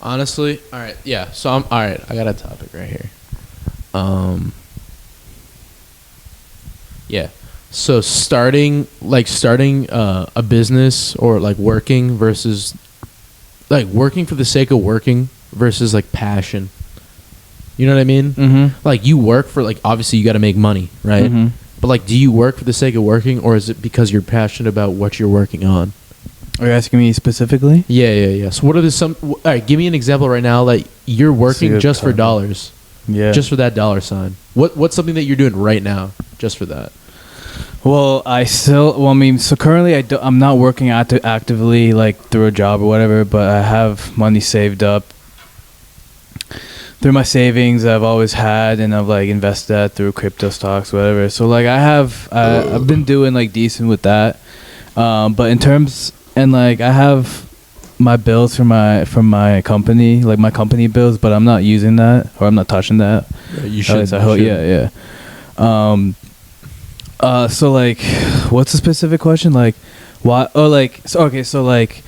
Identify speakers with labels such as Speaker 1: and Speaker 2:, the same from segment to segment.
Speaker 1: Honestly, all right, yeah. So I'm all right. I got a topic right here. Yeah. So starting a business or like working versus like working for the sake of working versus like passion. You know what I mean?
Speaker 2: Mm-hmm.
Speaker 1: Like you work for like obviously you got to make money, right?
Speaker 2: Mm-hmm.
Speaker 1: But like, do you work for the sake of working, or is it because you're passionate about what you're working on?
Speaker 2: Are you asking me specifically?
Speaker 1: Yeah. So what are all right, give me an example right now that you're working
Speaker 2: good
Speaker 1: just for
Speaker 2: topic.
Speaker 1: dollars.
Speaker 2: Yeah.
Speaker 1: Just for that dollar sign. What's something that you're doing right now just for that?
Speaker 2: Well, I mean, so currently I'm not working actively like through a job or whatever, but I have money saved up through my savings I've always had, and I've like invested that through crypto stocks, whatever. So like I've been doing like decent with that. But in terms, and like I have my bills from my company, like my company bills, but I'm not using that, or I'm not touching that.
Speaker 1: Yeah, you
Speaker 2: At least I hope. Yeah. So like, what's the specific question? Like, why? Oh, like, so okay, so like,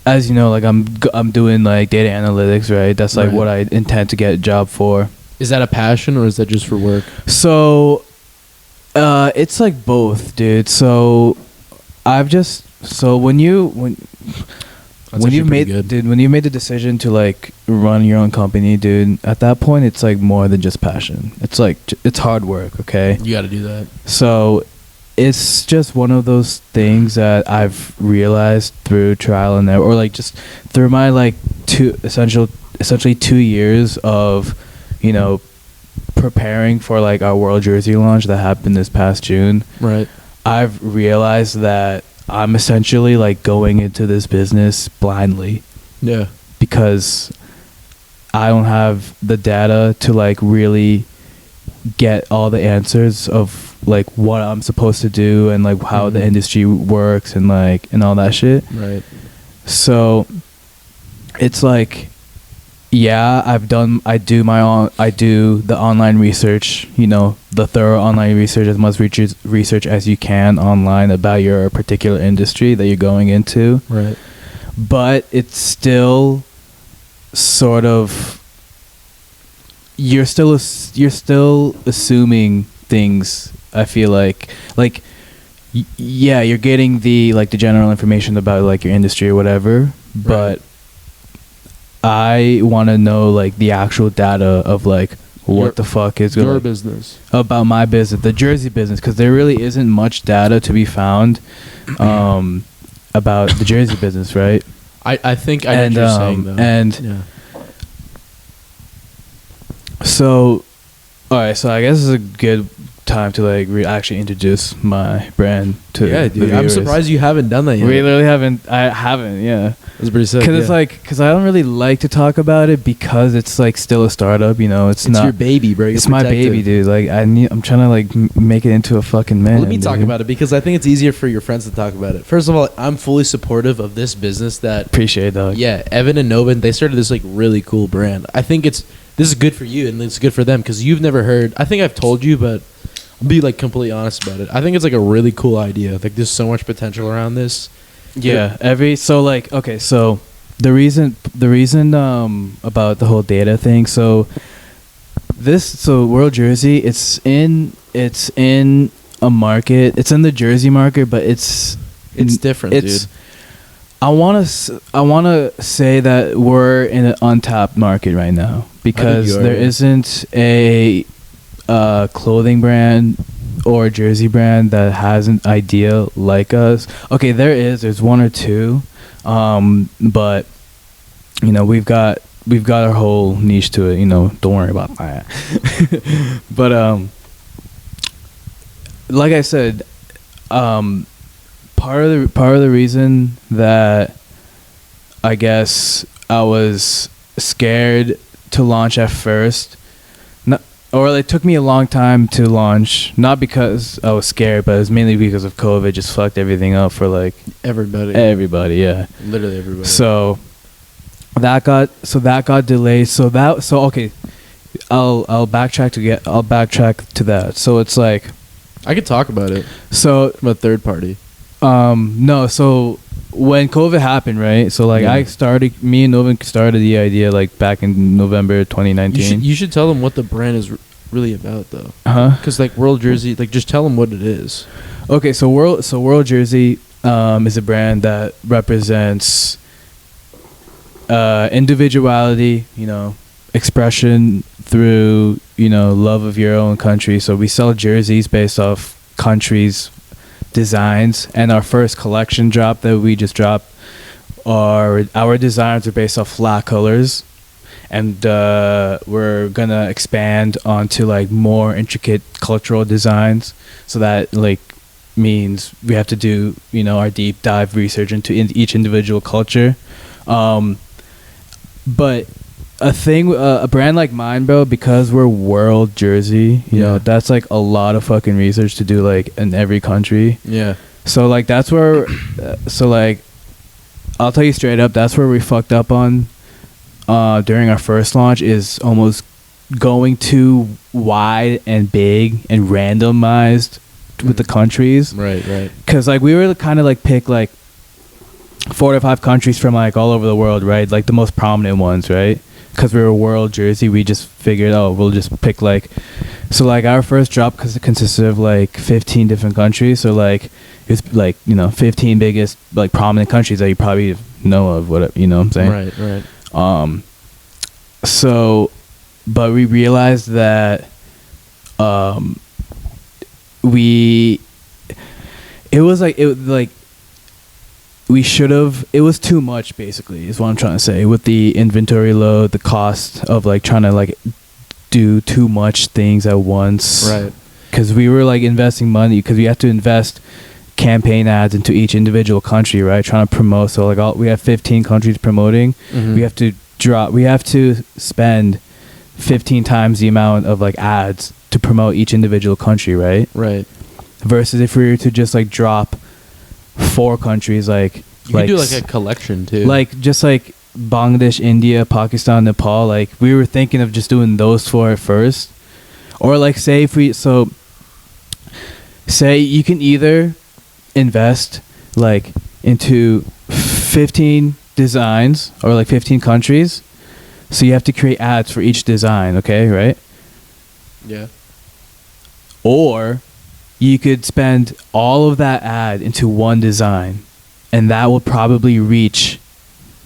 Speaker 2: as you know, like I'm doing like data analytics, right? That's like
Speaker 1: Right.
Speaker 2: what I intend to get a job for.
Speaker 1: Is that a passion or is that just for work?
Speaker 2: So, it's like both, dude. So, when you
Speaker 1: That's
Speaker 2: when you
Speaker 1: actually
Speaker 2: made
Speaker 1: pretty good.
Speaker 2: dude, when you made the decision to like run your own company, dude, at that point it's like more than just passion. It's like it's hard work, okay?
Speaker 1: You got to do that.
Speaker 2: So it's just one of those things that I've realized through trial and error, or like just through my like essentially 2 years of, you know, preparing for like our World Jersey launch that happened this past June.
Speaker 1: Right.
Speaker 2: I've realized that I'm essentially like going into this business blindly
Speaker 1: Yeah.
Speaker 2: because I don't have the data to like really get all the answers of like what I'm supposed to do and like how the
Speaker 1: Mhm.
Speaker 2: industry works and like and all that shit.
Speaker 1: Right.
Speaker 2: So it's like, yeah, I do the online research, you know, the thorough online research, as much research as you can online about your particular industry that you're going into.
Speaker 1: Right.
Speaker 2: But it's still sort of, you're still assuming things. I feel like yeah, you're getting the like the general information about like your industry or whatever, but I want to know like the actual data of like what the fuck is
Speaker 1: Your
Speaker 2: like,
Speaker 1: business.
Speaker 2: about my business, the Jersey business, because there really isn't much data to be found about the Jersey business, right?
Speaker 1: I think I know what you're saying though.
Speaker 2: And
Speaker 1: yeah.
Speaker 2: so, all right, so I guess it's a good time to like actually introduce my brand to
Speaker 1: Yeah,
Speaker 2: the
Speaker 1: dude. I'm
Speaker 2: viewers.
Speaker 1: surprised you haven't done that yet.
Speaker 2: We literally haven't. I haven't. Yeah.
Speaker 1: That's pretty sick.
Speaker 2: Because it's like, because I don't really like to talk about it because it's like still a startup, you know. It's not
Speaker 1: your baby, bro. You're
Speaker 2: It's my
Speaker 1: protected.
Speaker 2: baby, dude. Like I'm trying to like make it into a fucking man.
Speaker 1: Well, let me talk
Speaker 2: dude.
Speaker 1: about it because I think it's easier for your friends to talk about it. First of all, I'm fully supportive of this business that
Speaker 2: Appreciate it, dog.
Speaker 1: yeah, Evan and Nobin, they started this like really cool brand. I think this is good for you and it's good for them because you've never heard. I think I've told you, but I'll be like completely honest about it. I think it's like a really cool idea. Like there's so much potential around this.
Speaker 2: Yeah. So the reason about the whole data thing. So World Jersey, it's in a market. It's in the Jersey market, but it's
Speaker 1: different, dude.
Speaker 2: I want to say that we're in an untapped market right now because
Speaker 1: you are,
Speaker 2: there
Speaker 1: yeah.
Speaker 2: isn't a clothing brand or a jersey brand that has an idea like us. Okay, there's one or two, but you know we've got our whole niche to it. You know, don't worry about that. But like I said, part of the reason that I guess I was scared to launch at first, or it took me a long time to launch, not because I was scared, but it was mainly because of COVID. Just fucked everything up for like
Speaker 1: Everybody,
Speaker 2: yeah.
Speaker 1: literally everybody.
Speaker 2: So that got delayed. Okay, I'll backtrack to that. So it's like,
Speaker 1: I could talk about it
Speaker 2: so
Speaker 1: from a third party.
Speaker 2: no, so when COVID happened, right? So like me and Novin started the idea like back in November 2019.
Speaker 1: You should tell them what the brand is really about, though. Because like World Jersey, like just tell them what it is.
Speaker 2: Okay, so World Jersey is a brand that represents individuality, expression through, love of your own country. So we sell jerseys based off countries' designs, and our first collection drop that we just dropped, our designs are based off flat colors, and we're gonna expand onto like more intricate cultural designs. So that like means we have to do our deep dive research into each individual culture. But a brand like mine, bro, because we're World Jersey, that's like a lot of fucking research to do like in every country.
Speaker 1: Yeah.
Speaker 2: So like that's where, I'll tell you straight up, that's where we fucked up on during our first launch, is almost going too wide and big and randomized with the countries.
Speaker 1: Right.
Speaker 2: Because like we were kind of like pick like 4 to 5 countries from like all over the world, right? Like the most prominent ones, right? Because we were World Jersey, we just figured, we'll just pick like, so like our first drop consisted of like 15 different countries. So like it's like 15 biggest like prominent countries that you probably know of. What what I'm saying?
Speaker 1: Right.
Speaker 2: So, but we realized that we should have, it was too much basically is what I'm trying to say, with the inventory load, the cost of like trying to like do too much things at once,
Speaker 1: right?
Speaker 2: Because we were like investing money, because we have to invest campaign ads into each individual country, right? Trying to promote. So like we have 15 countries promoting.
Speaker 1: Mm-hmm.
Speaker 2: We have to spend 15 times the amount of like ads to promote each individual country, right?
Speaker 1: Right.
Speaker 2: Versus if we were to just like drop 4 countries, like
Speaker 1: you could do like a collection too,
Speaker 2: like just like Bangladesh, India, Pakistan, Nepal. Like we were thinking of just doing those 4 at first, or like say you can either invest like into 15 designs or like 15 countries, so you have to create ads for each design, okay, right?
Speaker 1: Yeah.
Speaker 2: Or you could spend all of that ad into one design, and that will probably reach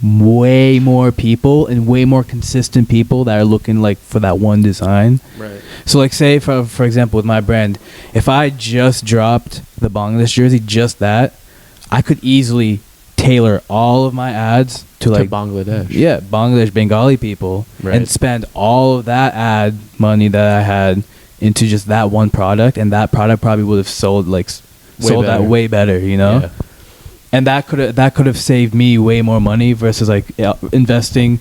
Speaker 2: way more people and way more consistent people that are looking like for that one design.
Speaker 1: Right.
Speaker 2: So like say for example with my brand, if I just dropped the Bangladesh jersey, just that, I could easily tailor all of my ads to like
Speaker 1: Bangladesh.
Speaker 2: Yeah, Bangladesh Bengali people,
Speaker 1: right,
Speaker 2: and spend all of that ad money that I had into just that one product, and that product probably would have sold that way better, Yeah. And that could have saved me way more money versus like investing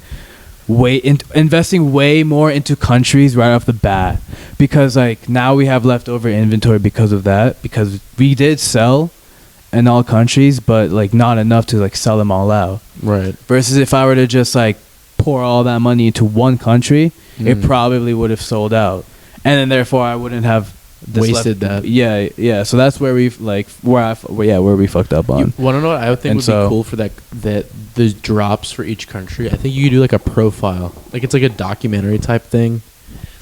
Speaker 2: way more into countries right off the bat, because like now we have leftover inventory because of that, because we did sell in all countries, but like not enough to like sell them all out.
Speaker 1: Right.
Speaker 2: Versus if I were to just like pour all that money into one country, it probably would have sold out. And then therefore I wouldn't have
Speaker 1: wasted that.
Speaker 2: Yeah. So that's where we where we fucked up on.
Speaker 1: You want to know what I would think would be cool for that the drops for each country? I think you could do like a profile. Like it's like a documentary type thing.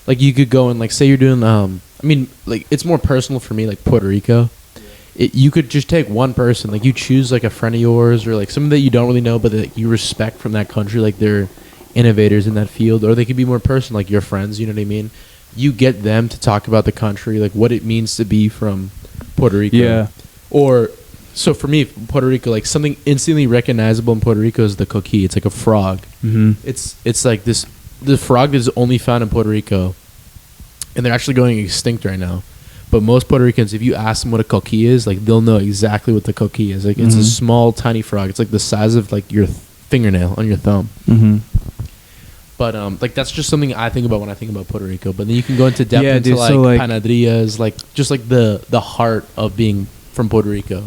Speaker 1: Like you could go and like say you're doing like it's more personal for me, like Puerto Rico. You could just take one person, like you choose like a friend of yours or like someone that you don't really know but that you respect from that country, like they're innovators in that field, or they could be more personal, like your friends, you know what I mean? You get them to talk about the country, like what it means to be from Puerto Rico.
Speaker 2: Yeah.
Speaker 1: Or, so for me, Puerto Rico, like something instantly recognizable in Puerto Rico is the coquí. It's like a frog.
Speaker 2: Mm-hmm.
Speaker 1: It's like the frog that is only found in Puerto Rico, and they're actually going extinct right now. But most Puerto Ricans, if you ask them what a coquí is, like they'll know exactly what the coquí is. Like it's a small, tiny frog. It's like the size of like your fingernail on your thumb.
Speaker 2: Mm-hmm.
Speaker 1: But like that's just something I think about when I think about Puerto Rico. But then you can go into depth into
Speaker 2: dude,
Speaker 1: like,
Speaker 2: so, like
Speaker 1: panadrillas, like just like the heart of being from Puerto Rico,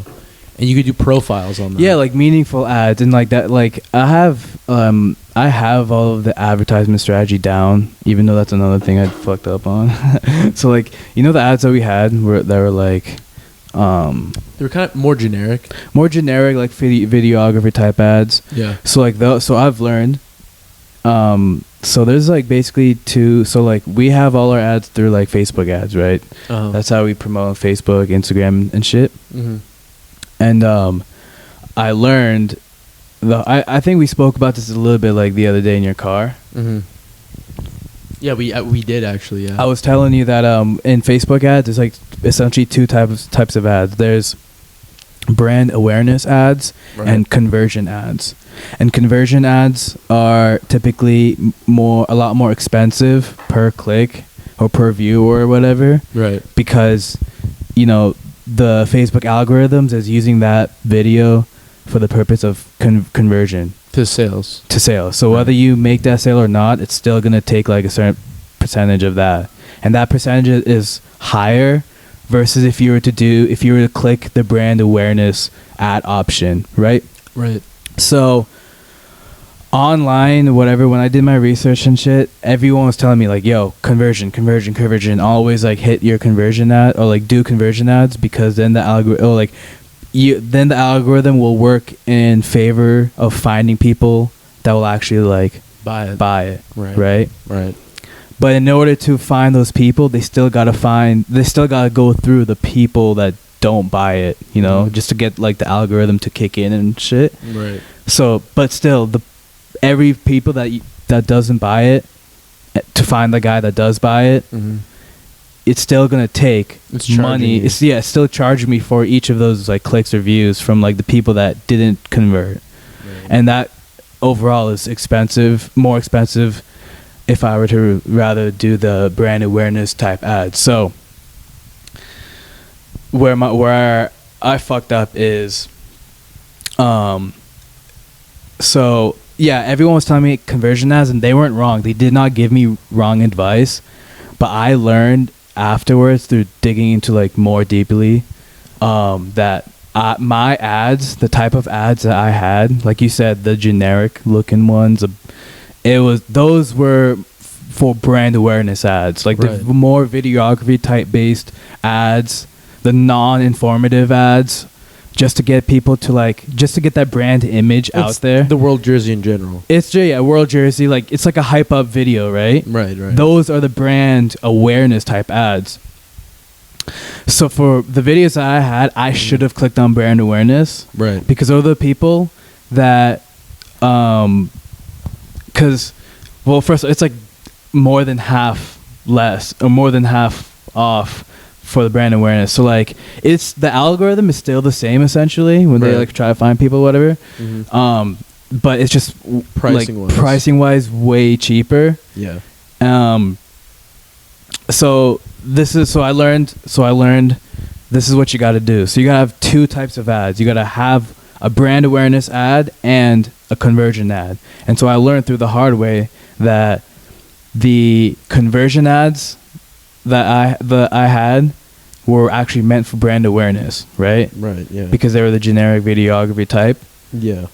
Speaker 1: and you could do profiles on that.
Speaker 2: Yeah, like meaningful ads and like that. Like I have all of the advertisement strategy down, even though that's another thing I fucked up on. So like the ads that we had were like
Speaker 1: They were kind of more generic.
Speaker 2: more generic, like videography type ads.
Speaker 1: Yeah.
Speaker 2: So like so I've learned. So there's like basically two. So like we have all our ads through like Facebook ads, right? That's how we promote on Facebook, Instagram, and shit.
Speaker 1: Mm-hmm.
Speaker 2: And I learned I think we spoke about this a little bit like the other day in your car.
Speaker 1: Mm-hmm. Yeah, we did actually. Yeah.
Speaker 2: I was telling you that in Facebook ads, there's like essentially two types of ads. There's brand awareness ads and conversion ads. And conversion ads are typically a lot more expensive per click or per view or whatever.
Speaker 1: Right.
Speaker 2: Because, you know, the Facebook algorithms is using that video for the purpose of conversion.
Speaker 1: To sales.
Speaker 2: So whether you make that sale or not, it's still going to take like a certain percentage of that. And that percentage is higher versus if you were to click the brand awareness ad option, right?
Speaker 1: Right.
Speaker 2: So online, whatever, when I did my research and shit, everyone was telling me like, yo, conversion, always like hit your conversion ad or like do conversion ads, because then the algorithm will work in favor of finding people that will actually like buy it. Right. But in order to find those people, they still gotta go through the people that don't buy it, you know, just to get like the algorithm to kick in and shit.
Speaker 1: Right.
Speaker 2: So, but still, every people that doesn't buy it, to find the guy that does buy it, it's still gonna take money. It's still charging me for each of those like clicks or views from like the people that didn't convert, and that overall is more expensive if I were to rather do the brand awareness type ads. So where I fucked up is, so yeah, everyone was telling me conversion ads, and they weren't wrong. They did not give me wrong advice, but I learned afterwards through digging into like more deeply, that my ads, the type of ads that I had, like you said, the generic looking ones, those were for brand awareness ads, like the more videography type based ads, the non-informative ads, just to get people to just to get that brand image out there.
Speaker 1: The World Jersey in general.
Speaker 2: It's World Jersey, like it's like a hype up video, right?
Speaker 1: Right.
Speaker 2: Those are the brand awareness type ads. So for the videos that I had, I should have clicked on brand awareness,
Speaker 1: right?
Speaker 2: Because those are the people that, first it's like more than half less or more than half off for the brand awareness. So like it's the algorithm is still the same essentially when they like try to find people, whatever. But it's just pricing wise way cheaper.
Speaker 1: Yeah.
Speaker 2: So I learned this is what you got to do. So you got to have two types of ads. You got to have a brand awareness ad and a conversion ad. And so I learned through the hard way that the conversion ads that I had were actually meant for brand awareness, right?
Speaker 1: Right, yeah.
Speaker 2: Because they were the generic videography type.
Speaker 1: Yeah.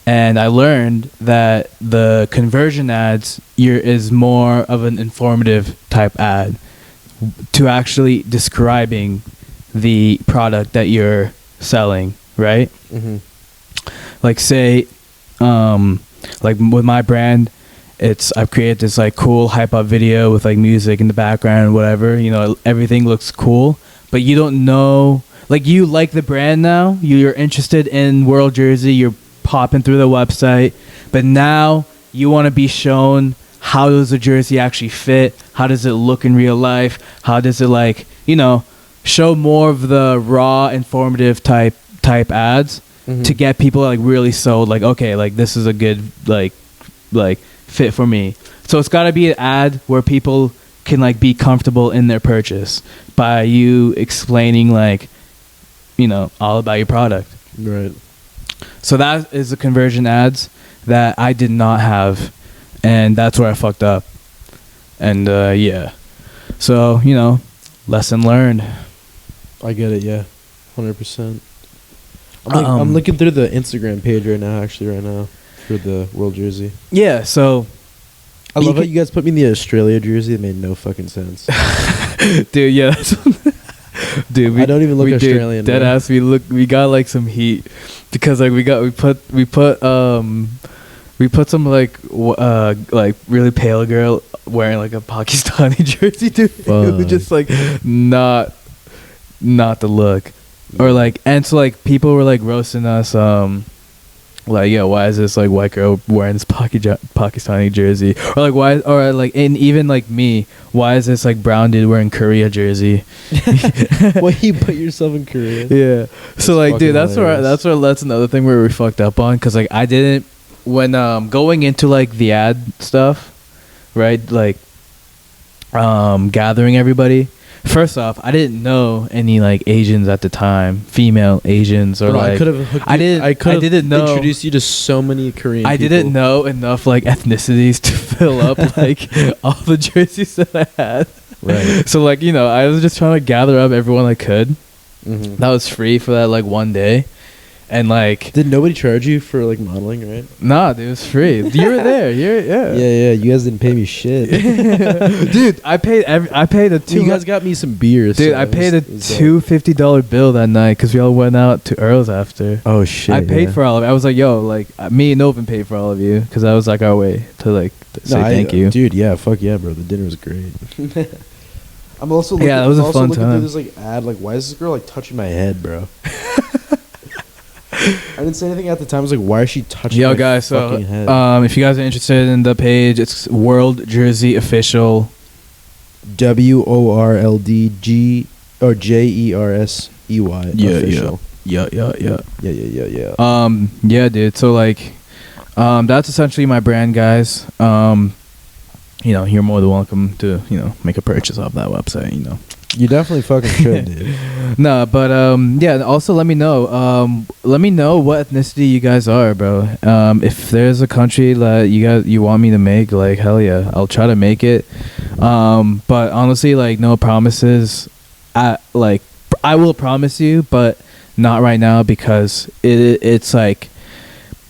Speaker 2: And I learned that the conversion ads is more of an informative type ad to actually describing the product that you're selling, right? Like say, like with my brand, I've created this like cool hype up video with like music in the background, whatever, you know, everything looks cool, but you don't know, like you like the brand now, you're interested in World Jersey, you're popping through the website, but now you want to be shown how does the jersey actually fit, how does it look in real life, how does it like, you know, show more of the raw informative type ads to get people like really sold, like okay, like this is a good like fit for me. So it's got to be an ad where people can like be comfortable in their purchase by you explaining like, you know, all about your product.
Speaker 1: Right.
Speaker 2: So that is the conversion ads that I did not have, and that's where I fucked up. And yeah, so you know, lesson learned.
Speaker 1: I get it. Yeah, 100%. I'm looking through the Instagram page right now for the World Jersey.
Speaker 2: Yeah, so
Speaker 1: I love how you guys put me in the Australia jersey. It made no fucking sense.
Speaker 2: Dude, yeah. Dude,
Speaker 1: I don't even look Australian,
Speaker 2: Dead
Speaker 1: bro.
Speaker 2: ass. We got like some heat because like we put some like really pale girl wearing like a Pakistani jersey, dude. It was
Speaker 1: Fuck.
Speaker 2: just like not the look, or like, and so like people were like roasting us, like, yeah, why is this like white girl wearing this Pakistani jersey, or like why, or like, and even like me, why is this like brown dude wearing Korea jersey?
Speaker 1: Well, you put yourself in Korea.
Speaker 2: Yeah. So like,
Speaker 1: fucking
Speaker 2: dude, that's
Speaker 1: hilarious.
Speaker 2: that's another thing where we fucked up on, because like I didn't, when going into like the ad stuff, right, like gathering everybody. First off, I didn't know any like Asians at the time, female Asians, or
Speaker 1: Bro,
Speaker 2: like
Speaker 1: I could have.
Speaker 2: I didn't know.
Speaker 1: Introduced you to so many Korean.
Speaker 2: I
Speaker 1: people.
Speaker 2: didn't know enough like ethnicities to fill up like all the jerseys that I had.
Speaker 1: Right.
Speaker 2: So like, you know, I was just trying to gather up everyone I could.
Speaker 1: Mm-hmm.
Speaker 2: That was free for that like one day, and like,
Speaker 1: Did nobody charge you for like modeling, right?
Speaker 2: nah, dude, it was free. You were there. Yeah.
Speaker 1: Yeah. You guys didn't pay me shit.
Speaker 2: Dude, I paid a
Speaker 1: You guys got me some beers.
Speaker 2: Dude,
Speaker 1: so
Speaker 2: I
Speaker 1: it
Speaker 2: paid
Speaker 1: was-
Speaker 2: a
Speaker 1: it was dope.
Speaker 2: $250 bill that night because we all went out to Earl's after.
Speaker 1: Oh shit!
Speaker 2: I paid for all of it. I was like, yo, like me and Novin paid for all of you because that was like our way to like say thank you.
Speaker 1: dude. Yeah, fuck yeah, bro. The dinner was great. I'm also looking,
Speaker 2: Yeah, that was
Speaker 1: I'm
Speaker 2: a
Speaker 1: also
Speaker 2: fun
Speaker 1: looking
Speaker 2: time.
Speaker 1: through this like ad. Like, why is this girl like touching my head, bro? I didn't say anything at the time. I was like, why is she touching
Speaker 2: Yo,
Speaker 1: my
Speaker 2: guys, so
Speaker 1: fucking head?
Speaker 2: if you guys are interested in the page, it's World Jersey Official.
Speaker 1: WORLDG or JERSEY. Official.
Speaker 2: Yeah.
Speaker 1: Yeah.
Speaker 2: Yeah, dude. So like, that's essentially my brand, guys. You know, you're more than welcome to, you know, make a purchase off that website, you know.
Speaker 1: You definitely fucking should, dude.
Speaker 2: No, but yeah. Also, let me know. Let me know what ethnicity you guys are, bro. If there's a country that you want me to make, like, hell yeah, I'll try to make it. But honestly, like, no promises. I will promise you, but not right now, because it's like,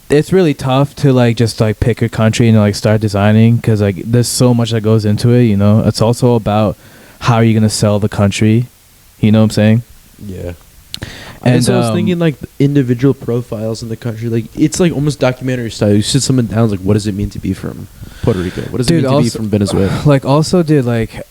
Speaker 2: it's really tough to like just like pick a country and like start designing, because like there's so much that goes into it. You know, it's also about how are you gonna sell the country. You know what I'm saying?
Speaker 1: Yeah.
Speaker 2: And
Speaker 1: And so I was thinking like the individual profiles in the country, like it's like almost documentary style. You sit someone down, like, what does it mean to be from Puerto Rico? What does
Speaker 2: Dude,
Speaker 1: it mean to be
Speaker 2: also-
Speaker 1: from Venezuela?
Speaker 2: like, also, dude, like,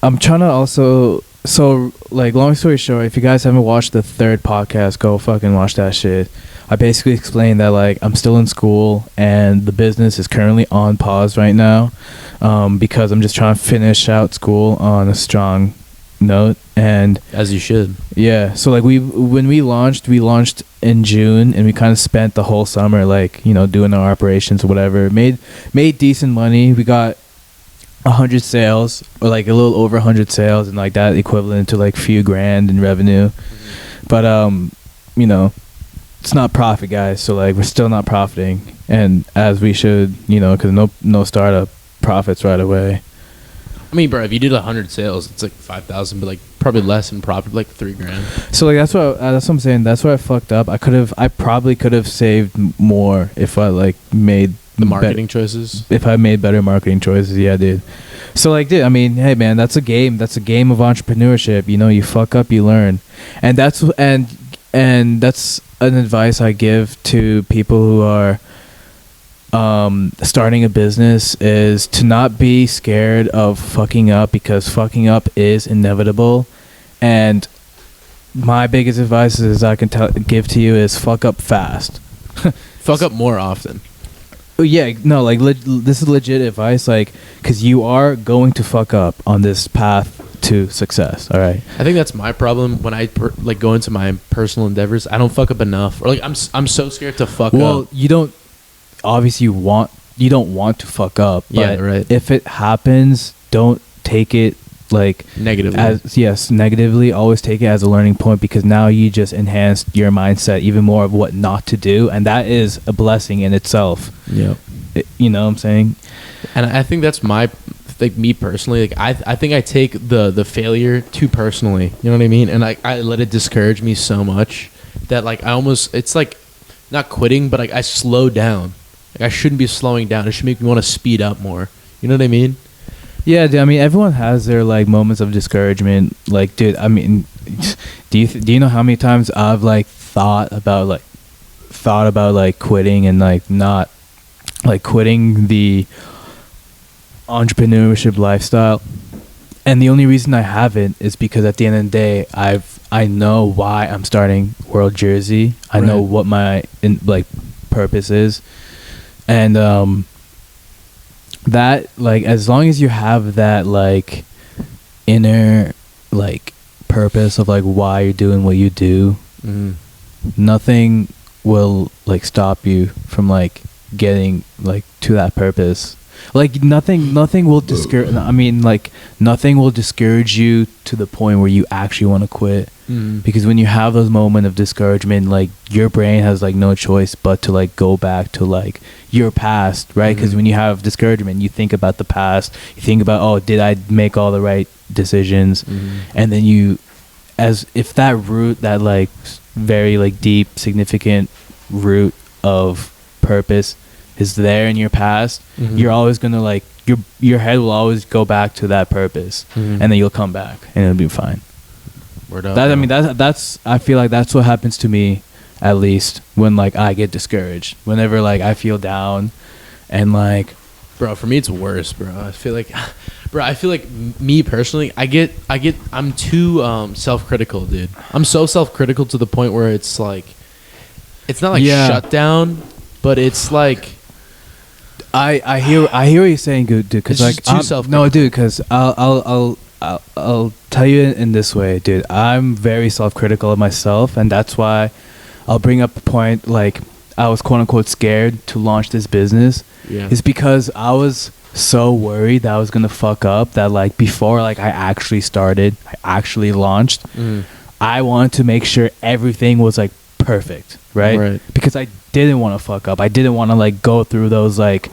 Speaker 2: I'm trying to also, so like, long story short, if you guys haven't watched the third podcast, go fucking watch that shit. I basically explained that like I'm still in school and the business is currently on pause right now, because I'm just trying to finish out school on a strong note. And
Speaker 1: As you should.
Speaker 2: yeah, so like when we launched in June, and we kind of spent the whole summer like, you know, doing our operations or whatever. Made decent money. We got 100 sales, or like a little over 100 sales, and like that equivalent to like few grand in revenue. But you know, it's not profit, guys. So like we're still not profiting, and as we should, you know, because no startup profits right away.
Speaker 1: I mean, bro, if you did 100 sales, it's like 5,000, but like probably less in profit, like $3,000.
Speaker 2: So like that's what I'm saying. That's where I fucked up. I probably could have saved more if I like made
Speaker 1: The marketing choices.
Speaker 2: if I made better marketing choices. Yeah, dude. So like, dude, I mean, hey man, that's a game. That's a game of entrepreneurship. You know, you fuck up, you learn, and that's an advice I give to people who are starting a business, is to not be scared of fucking up, because fucking up is inevitable. And my biggest advice is I can give to you is fuck up fast.
Speaker 1: Fuck up more often.
Speaker 2: Oh, yeah, no, like this is legit advice, like, because you are going to fuck up on this path to success. All right.
Speaker 1: I think that's my problem when I like go into my personal endeavors. I don't fuck up enough, or like I'm so scared to fuck
Speaker 2: Well,
Speaker 1: up.
Speaker 2: you don't obviously you don't want to fuck up. But
Speaker 1: Yeah, right.
Speaker 2: if it happens, don't take it like
Speaker 1: Negatively.
Speaker 2: negatively. Always take it as a learning point, because now you just enhanced your mindset even more of what not to do, and that is a blessing in itself.
Speaker 1: Yeah.
Speaker 2: You know what I'm saying?
Speaker 1: And I think that's my, like, me personally, like I think I take the failure too personally. You know what I mean? And I let it discourage me so much that like I almost, it's like not quitting, but like I slow down. Like I shouldn't be slowing down. It should make me want to speed up more. You know what I mean?
Speaker 2: Yeah, dude, I mean, everyone has their like moments of discouragement. Like, dude, I mean, do you know how many times I've like thought about like quitting and like not like quitting the entrepreneurship lifestyle, and the only reason I haven't is because at the end of the day I know why I'm starting World Jersey. I know
Speaker 1: Right.
Speaker 2: what my purpose is, and that like as long as you have that like inner like purpose of like why you're doing what you do,
Speaker 1: Mhm.
Speaker 2: nothing will like stop you from like getting like to that purpose. Like nothing will discourage. I mean, like nothing will discourage you to the point where you actually want to quit.
Speaker 1: Mhm.
Speaker 2: Because when you have those moments of discouragement, like your brain has like no choice but to like go back to like your past, right? Because
Speaker 1: Mhm.
Speaker 2: when you have discouragement, you think about the past. You think about, oh, did I make all the right decisions?
Speaker 1: Mhm.
Speaker 2: And then you, as if that root, that like very like deep, significant root of purpose is there in your past,
Speaker 1: Mhm.
Speaker 2: you're always gonna like your head will always go back to that purpose,
Speaker 1: Mhm.
Speaker 2: and then you'll come back and it'll be fine.
Speaker 1: Word up,
Speaker 2: That I
Speaker 1: bro.
Speaker 2: mean that's I feel like that's what happens to me, at least when like I get discouraged. Whenever like I feel down, and like
Speaker 1: Bro, for me it's worse, bro. I feel like me personally, I'm too self-critical, dude. I'm so self-critical to the point where it's like it's not like
Speaker 2: Yeah.
Speaker 1: shut down, but it's like
Speaker 2: I hear what you're saying, dude. Because
Speaker 1: It's
Speaker 2: like
Speaker 1: just too
Speaker 2: I'm-
Speaker 1: self-critical.
Speaker 2: no, dude. Because I'll tell you in this way, dude. I'm very self-critical of myself, and that's why I'll bring up the point. Like I was quote unquote scared to launch this business.
Speaker 1: yeah.
Speaker 2: Is because I was so worried that I was gonna fuck up. That like before like I actually launched.
Speaker 1: Mhm.
Speaker 2: I wanted to make sure everything was like perfect, right?
Speaker 1: Right.
Speaker 2: Because I didn't want to fuck up. I didn't want to like go through those like,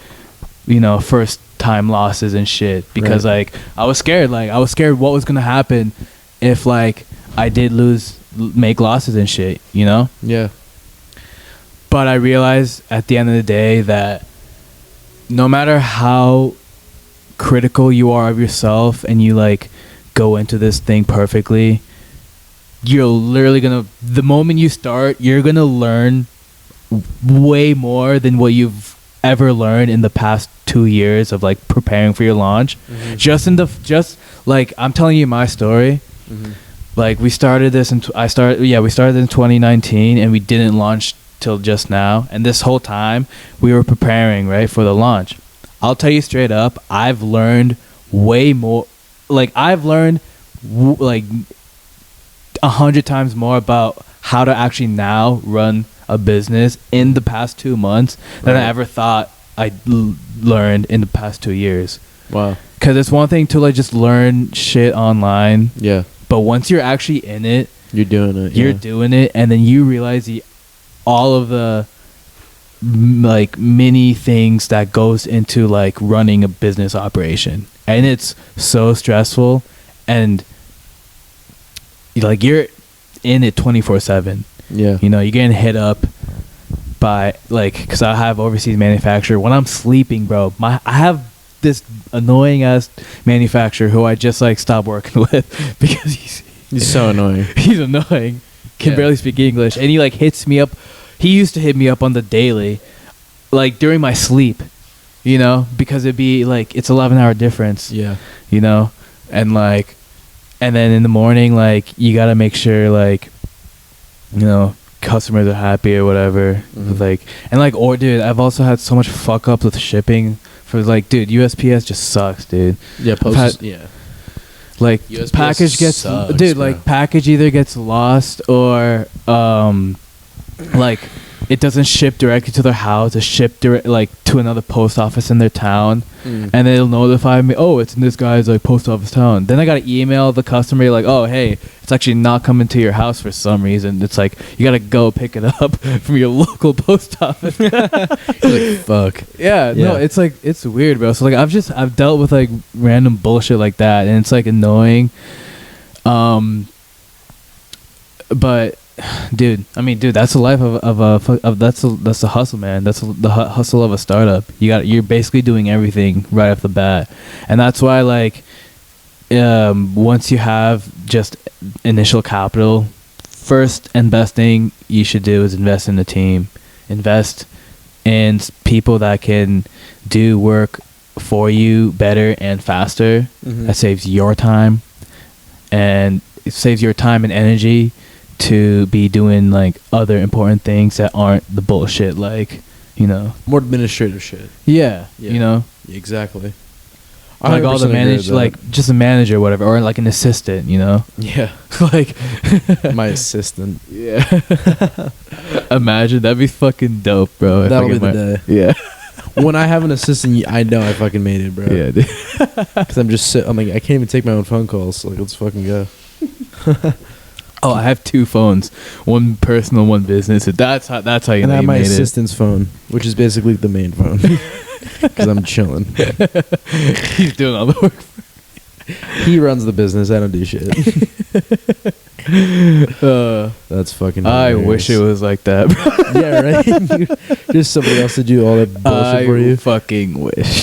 Speaker 2: you know, first time losses and shit. Because
Speaker 1: Right.
Speaker 2: like I was scared. Like I was scared what was gonna happen if like I did make losses and shit. You know.
Speaker 1: Yeah.
Speaker 2: But I realized at the end of the day that no matter how critical you are of yourself and you like go into this thing perfectly, you're literally gonna, the moment you start, you're gonna learn way more than what you've ever learned in the past 2 years of like preparing for your launch.
Speaker 1: Mhm.
Speaker 2: Just like I'm telling you my story.
Speaker 1: Mhm.
Speaker 2: Like we started this we started in 2019 and we didn't launch till just now, and this whole time we were preparing right for the launch. I'll tell you straight up, I've learned way more. Like I've learned like 100 times more about how to actually now run a business in the past 2 months than I
Speaker 1: Right.
Speaker 2: ever thought I learned in the past 2 years.
Speaker 1: Wow.
Speaker 2: Because it's one thing to like just learn shit online,
Speaker 1: Yeah.
Speaker 2: but once you're actually in it,
Speaker 1: You're doing it.
Speaker 2: you're
Speaker 1: yeah.
Speaker 2: doing it, and then you realize all of the like many things that goes into like running a business operation, and it's so stressful, and like you're in it 24/7.
Speaker 1: Yeah.
Speaker 2: You know, you're getting hit up by like, because I have overseas manufacturer. When I'm sleeping, bro, I have this annoying ass manufacturer who I just like stopped working with because
Speaker 1: He's so annoying.
Speaker 2: he's annoying, can
Speaker 1: Yeah.
Speaker 2: barely speak English, and he like hits me up. He used to hit me up on the daily, like during my sleep, you know, because it'd be like it's 11-hour difference,
Speaker 1: Yeah.
Speaker 2: you know, and like, and then in the morning, like you gotta make sure like, you know, customers are happy or whatever,
Speaker 1: Mhm.
Speaker 2: like, and like, or dude, I've also had so much fuck ups with shipping. For like, dude, USPS just sucks, dude.
Speaker 1: Yeah.
Speaker 2: had-
Speaker 1: Yeah.
Speaker 2: Like
Speaker 1: USPS
Speaker 2: package gets
Speaker 1: sucks,
Speaker 2: dude
Speaker 1: bro.
Speaker 2: like package either gets lost or like it doesn't ship directly to their house. It's shipped like to another post office in their town,
Speaker 1: Mm.
Speaker 2: and they'll notify me, oh, it's in this guy's like post office town. Then I gotta email the customer like, oh, hey, it's actually not coming to your house for some reason. It's like you gotta go pick it up from your local post office.
Speaker 1: You're like, fuck.
Speaker 2: Yeah, no,
Speaker 1: Yeah.
Speaker 2: it's like it's weird, bro. So like I've dealt with like random bullshit like that, and it's like annoying. But dude, I mean, dude, that's the life of that's the hustle, man. That's the hustle of a startup. You're basically doing everything right off the bat, and that's why like once you have just initial capital, first and best thing you should do is invest in the team. Invest in people that can do work for you better and faster. That saves your time, and it saves your time and energy to be doing like other important things that aren't the bullshit, like, you know,
Speaker 1: More administrative shit.
Speaker 2: yeah.
Speaker 1: Yeah.
Speaker 2: You know,
Speaker 1: Exactly.
Speaker 2: like all the
Speaker 1: 100% agree
Speaker 2: manage,
Speaker 1: with that.
Speaker 2: like just a manager or whatever, or like an assistant, you know.
Speaker 1: Yeah.
Speaker 2: Like
Speaker 1: My assistant.
Speaker 2: yeah. Imagine, that'd be fucking dope, bro. if I
Speaker 1: That'll
Speaker 2: get
Speaker 1: be the
Speaker 2: my-
Speaker 1: day.
Speaker 2: Yeah.
Speaker 1: When I have an assistant, I know I fucking made it, bro.
Speaker 2: Yeah, dude.
Speaker 1: Because I'm like, I can't even take my own phone calls. Like, let's fucking go.
Speaker 2: Oh, I have 2 phones, one personal, one business. That's how you
Speaker 1: And I
Speaker 2: know
Speaker 1: have
Speaker 2: you
Speaker 1: my
Speaker 2: made
Speaker 1: assistant's phone, which is basically the main phone. Because I'm chilling.
Speaker 2: it. He's doing all the work.
Speaker 1: He runs the business. I don't do shit. That's fucking
Speaker 2: I
Speaker 1: hilarious.
Speaker 2: wish it was like that.
Speaker 1: Yeah, right? Just somebody else to do all that bullshit
Speaker 2: I
Speaker 1: for you.
Speaker 2: fucking wish.